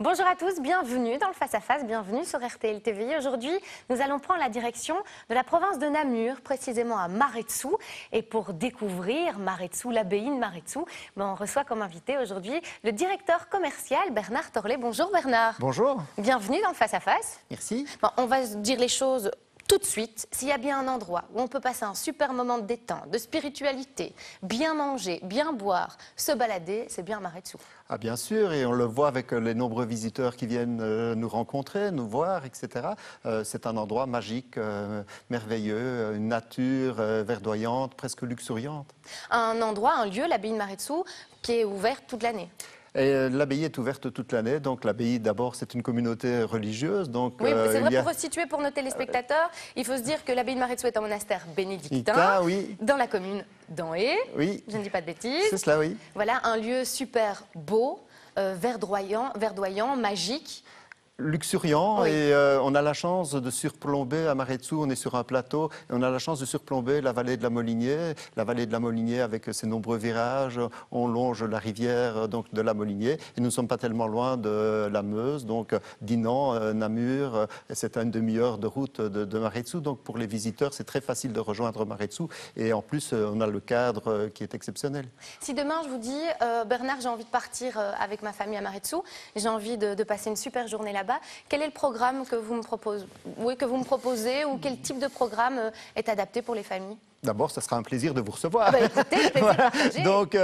Bonjour à tous, bienvenue dans le Face à Face, bienvenue sur RTL TV. Aujourd'hui, nous allons prendre la direction de la province de Namur, précisément à Maretsou. Et pour découvrir Maretsou, l'abbaye de Maretsou, on reçoit comme invité aujourd'hui le directeur commercial Bernard Torlet. Bonjour Bernard. Bonjour. Bienvenue dans le Face à Face. Merci. On va se dire les choses tout de suite. S'il y a bien un endroit où on peut passer un super moment de détente, de spiritualité, bien manger, bien boire, se balader, c'est bien Maretsou. Ah, bien sûr, et on le voit avec les nombreux visiteurs qui viennent nous rencontrer, nous voir, etc. C'est un endroit magique, merveilleux, une nature verdoyante, presque luxuriante. Un endroit, un lieu, l'abbaye de Maretsou, qui est ouvert toute l'année. L'abbaye est ouverte toute l'année, donc l'abbaye d'abord c'est une communauté religieuse. Donc, oui, c'est vrai, pour resituer pour nos téléspectateurs, il faut se dire que l'abbaye de Maretsou est un monastère bénédictin, oui. Dans la commune d'Anhé, oui. Je ne dis pas de bêtises. C'est cela, oui. Voilà, un lieu super beau, verdoyant, magique. Luxuriant, oui. Et on a la chance de surplomber à Maretsou, on est sur un plateau, et on a la chance de surplomber la vallée de la Molinier. La vallée de la Molinier avec ses nombreux virages, on longe la rivière donc, de la Molinier, et nous ne sommes pas tellement loin de la Meuse, donc Dinan, Namur, c'est à une demi-heure de route de Maretsou, donc pour les visiteurs c'est très facile de rejoindre Maretsou, et en plus on a le cadre qui est exceptionnel. Si demain je vous dis, Bernard, j'ai envie de partir avec ma famille à Maretsou, j'ai envie de passer une super journée là-bas, quel est le programme que vous me proposez ou quel type de programme est adapté pour les familles? D'abord, ça sera un plaisir de vous recevoir. Écoutez, le plaisir partagé. Donc,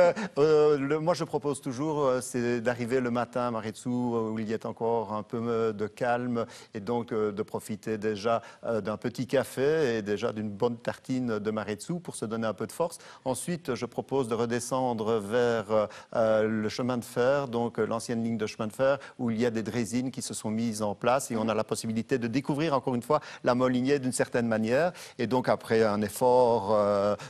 moi, je propose toujours, c'est d'arriver le matin à Maretsou, où il y a encore un peu de calme, et donc de profiter déjà d'un petit café et déjà d'une bonne tartine de Maretsou pour se donner un peu de force. Ensuite, je propose de redescendre vers le chemin de fer, donc l'ancienne ligne de chemin de fer, où il y a des draisines qui se sont mises en place, et on a la possibilité de découvrir encore une fois la Molinier d'une certaine manière. Et donc, après un effort,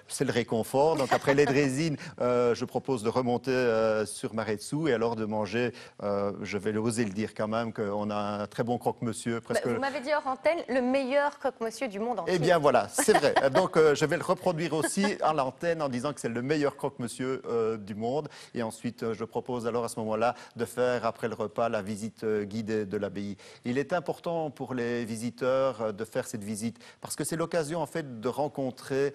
c'est le réconfort. Donc après les draisines, je propose de remonter sur Maretsou et alors de manger, je vais oser le dire quand même, qu'on a un très bon croque-monsieur. Vous m'avez dit hors antenne, le meilleur croque-monsieur du monde entier. Eh bien voilà, c'est vrai. Donc je vais le reproduire aussi à l'antenne en disant que c'est le meilleur croque-monsieur du monde. Et ensuite, je propose alors à ce moment-là de faire après le repas la visite guidée de l'abbaye. Il est important pour les visiteurs de faire cette visite parce que c'est l'occasion en fait de rencontrer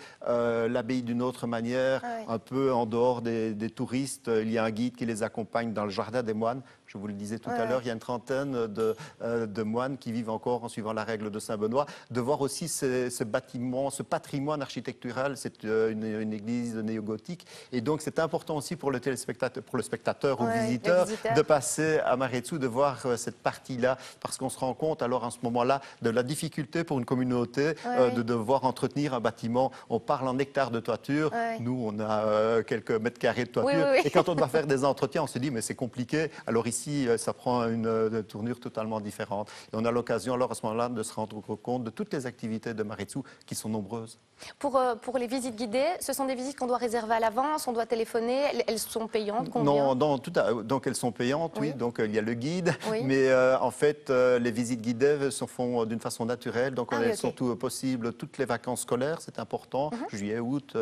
l'abbaye d'une autre manière, un peu en dehors des touristes. Il y a un guide qui les accompagne dans le jardin des moines. Je vous le disais tout à l'heure, il y a une trentaine de moines qui vivent encore en suivant la règle de Saint-Benoît. De voir aussi ce bâtiment, ce patrimoine architectural, c'est une église néo-gothique. Et donc c'est important aussi pour le téléspectateur, pour le spectateur ou visiteur, de passer à Maretsou, de voir cette partie-là, parce qu'on se rend compte alors à ce moment-là de la difficulté pour une communauté de devoir entretenir un bâtiment. On parle en hectares de toiture, nous on a quelques mètres carrés de toiture, et quand on doit faire des entretiens, on se dit mais c'est compliqué. Alors ici, ça prend une tournure totalement différente. Et on a l'occasion alors à ce moment-là de se rendre compte de toutes les activités de Maretsou qui sont nombreuses. Pour les visites guidées, ce sont des visites qu'on doit réserver à l'avance, on doit téléphoner, elles sont payantes, combien? Non, donc elles sont payantes, oui, donc il y a le guide, mais en fait les visites guidées se font d'une façon naturelle, donc elles sont possibles toutes les vacances scolaires, c'est important, juillet, août,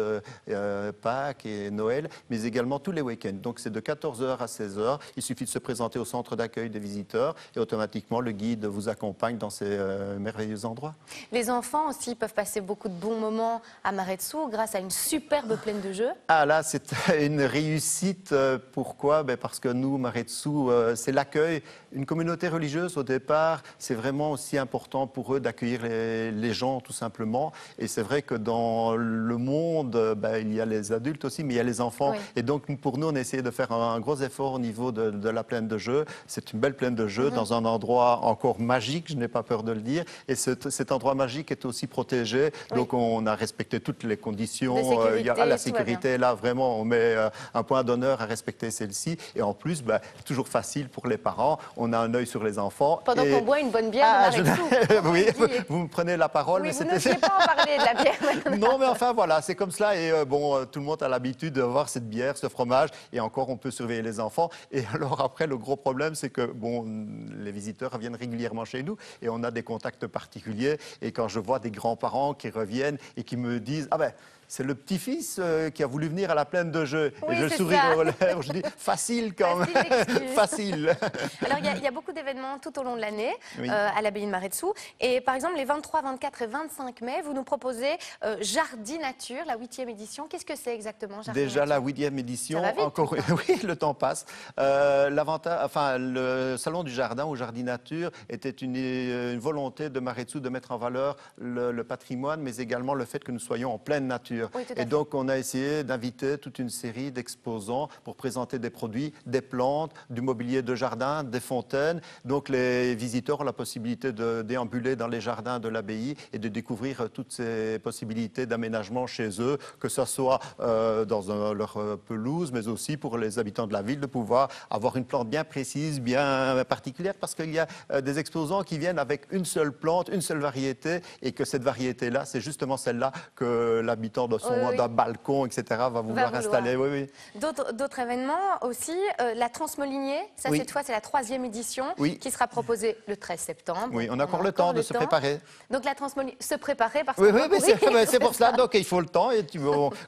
Pâques et Noël, mais également tous les week-ends. Donc c'est de 14h à 16h, il suffit de se présenter au centre d'accueil des visiteurs et automatiquement le guide vous accompagne dans ces merveilleux endroits. Les enfants aussi peuvent passer beaucoup de bons moments à Maretsou grâce à une superbe plaine de jeux. Ah là, c'est une réussite. Pourquoi? Parce que nous, Maretsou, c'est l'accueil. Une communauté religieuse, au départ, c'est vraiment aussi important pour eux d'accueillir les gens, tout simplement. Et c'est vrai que dans le monde, il y a les adultes aussi, mais il y a les enfants. Et donc, pour nous, on a essayé de faire un gros effort au niveau de la plaine de jeux. C'est une belle plaine de jeux dans un endroit encore magique, je n'ai pas peur de le dire. Et cet endroit magique est aussi protégé. Donc, on a respecté toutes les conditions. Il y a la sécurité, là, vraiment, on met un point d'honneur à respecter celle-ci. Et en plus, toujours facile pour les parents. On a un œil sur les enfants. Pendant qu'on boit une bonne bière, oui, vous me prenez la parole. Oui, mais vous n'osiez pas en parler de la bière. Non, mais enfin, voilà, c'est comme cela. Et tout le monde a l'habitude de voir cette bière, ce fromage. Et encore, on peut surveiller les enfants. Et alors, après, le gros problème, c'est que, les visiteurs viennent régulièrement chez nous. Et on a des contacts particuliers. Et quand je vois des grands-parents qui reviennent et qui me disent « Ah ben, C'est le petit-fils qui a voulu venir à la plaine de jeu. Oui, et je c'est souris ça. aux lèvres, je dis facile quand même. Facile excuse. Facile. Alors, il y a beaucoup d'événements tout au long de l'année Oui. à l'abbaye de Maretsou. Et par exemple, les 23, 24 et 25 mai, vous nous proposez Jardinature, la 8e édition. Qu'est-ce que c'est exactement, Jardinature? Déjà la 8e édition. Ça va vite, Encore, tout ça. oui, le temps passe. Le salon du jardin ou Jardinature était une volonté de Maretsou de mettre en valeur le patrimoine, mais également le fait que nous soyons en pleine nature. Oui, tout à et fait. donc, on a essayé d'inviter toute une série d'exposants pour présenter des produits, des plantes, du mobilier de jardin, des fontaines. Donc, les visiteurs ont la possibilité de déambuler dans les jardins de l'abbaye et de découvrir toutes ces possibilités d'aménagement chez eux, que ce soit dans leur pelouse, mais aussi pour les habitants de la ville, de pouvoir avoir une plante bien précise, bien particulière, parce qu'il y a des exposants qui viennent avec une seule plante, une seule variété, et que cette variété-là, c'est justement celle-là que l'habitant d'un balcon, etc., va vouloir installer. Oui, oui. D'autres événements aussi, la Transmolinier, ça Oui. cette fois c'est la 3e édition Oui. qui sera proposée le 13 septembre. Oui, on a encore le temps de se préparer. Donc la Transmolinier, se préparer parce Oui, qu'on oui, va mais courir, c'est pour ça. cela, donc il faut le temps. Et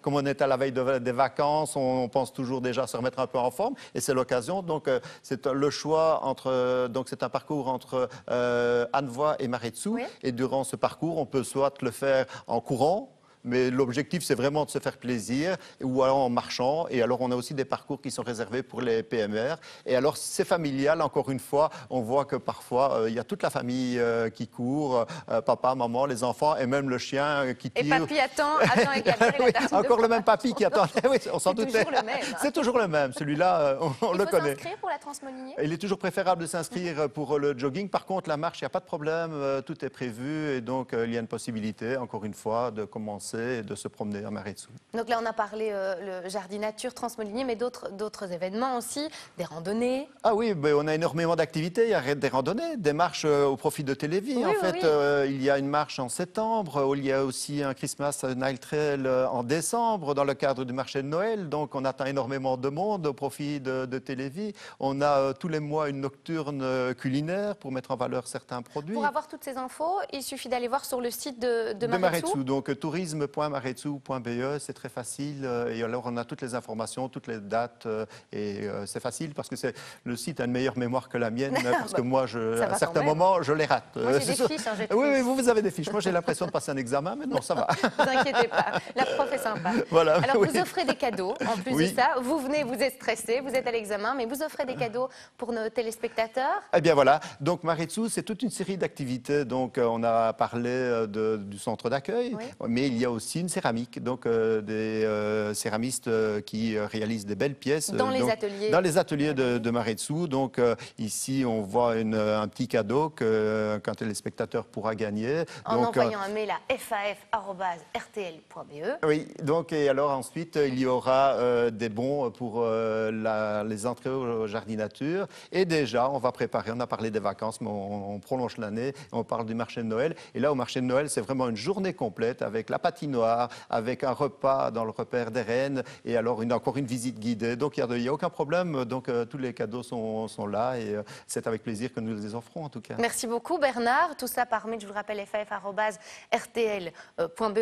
comme on est à la veille des vacances, on pense toujours déjà à se remettre un peu en forme, et c'est l'occasion. Donc c'est le choix entre, donc c'est un parcours entre Annevoie et Maretsou. Oui. Et durant ce parcours, on peut soit le faire en courant. Mais l'objectif, c'est vraiment de se faire plaisir, ou alors en marchant. Et alors, on a aussi des parcours qui sont réservés pour les PMR. Et alors, c'est familial, encore une fois. On voit que parfois, il y a toute la famille qui court, papa, maman, les enfants, et même le chien qui tire. Et papy attend également. Oui, encore le même papy qui attend. Oui, on s'en doutait. C'est toujours le même. Hein. C'est toujours le même. Celui-là, on le connaît. Il faut s'inscrire pour la Transmolinier? Il est toujours préférable de s'inscrire pour le jogging. Par contre, la marche, il n'y a pas de problème. Tout est prévu. Et donc, il y a une possibilité, encore une fois, de commencer et de se promener à Maretsou. Donc là, on a parlé le Jardinature, Transmolinier, mais d'autres événements aussi, des randonnées. Ah oui, ben, on a énormément d'activités. Il y a des randonnées, des marches au profit de Télévis. Oui, en oui, fait, oui. il y a une marche en septembre. Il y a aussi un Christmas Nile Trail en décembre dans le cadre du marché de Noël. Donc, on attend énormément de monde au profit de Télévis. On a tous les mois une nocturne culinaire pour mettre en valeur certains produits. Pour avoir toutes ces infos, il suffit d'aller voir sur le site de Maretsou. Maretsou. Donc, tourisme.maretsou.be, c'est très facile. Et alors, on a toutes les informations, toutes les dates. Et c'est facile parce que le site a une meilleure mémoire que la mienne. Parce que moi, à certains moments, je les rate. Moi, j'ai des fiches. Oui, vous avez des fiches. Moi, j'ai l'impression de passer un examen, mais non, ça va. Ne vous inquiétez pas. La prof est sympa. Voilà, alors, oui. vous offrez des cadeaux. En plus de ça, vous venez, vous êtes stressé, vous êtes à l'examen, mais vous offrez des cadeaux pour nos téléspectateurs. Eh bien voilà, donc Maretsou, c'est toute une série d'activités. Donc on a parlé du centre d'accueil, mais il y a aussi une céramique, donc des céramistes qui réalisent des belles pièces. Dans les ateliers. Dans les ateliers de Maretsou. Donc ici, on voit un petit cadeau qu'un téléspectateur pourra gagner. En donc, envoyant un mail à faf@rtl.be. Oui, donc et alors ensuite, il y aura des bons pour les entrées aux jardinatures. Et déjà, on va préparer, on a parlé des vacances, mais on prolonge l'année, on parle du marché de Noël. Et là, au marché de Noël, c'est vraiment une journée complète avec la patinoire, avec un repas dans le repère des Rennes, et alors encore une visite guidée. Donc, il n'y a aucun problème. Donc, tous les cadeaux sont là, et c'est avec plaisir que nous les offrons, en tout cas. Merci beaucoup, Bernard. Tout ça par mail, je vous le rappelle, faf@rtl.be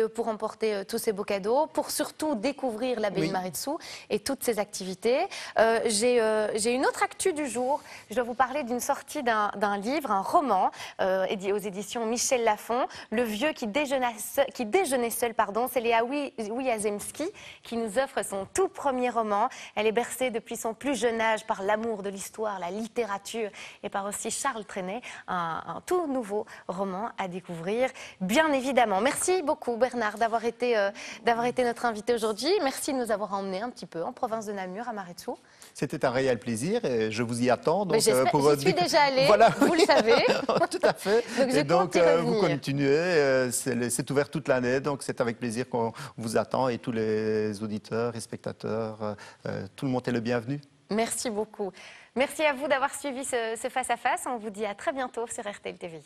pour emporter tous ces beaux cadeaux, pour surtout découvrir l'abbaye de Maretsou et toutes ses activités. J'ai une autre actu du jour. Je dois vous parler d'une sortie d'un livre, un roman, aux éditions Michel Lafon, Le vieux qui déjeunait seul, pardon. C'est Léa Wiazemski qui nous offre son tout premier roman. Elle est bercée depuis son plus jeune âge par l'amour de l'histoire, la littérature et par aussi Charles Trenet, un tout nouveau roman à découvrir, bien évidemment. Merci beaucoup, Bernard, d'avoir été notre invité aujourd'hui. Merci de nous avoir emmenés un petit peu en province de Namur, à Maretsou. C'était un réel plaisir et je vous y attends. Donc, j'y suis déjà allée, voilà, vous le savez. Tout à fait. Donc, vous continuez, c'est ouvert toute l'année, donc c'est avec plaisir qu'on vous attend et tous les auditeurs et spectateurs, tout le monde est le bienvenu. Merci beaucoup. Merci à vous d'avoir suivi ce face-à-face. On vous dit à très bientôt sur RTL TV.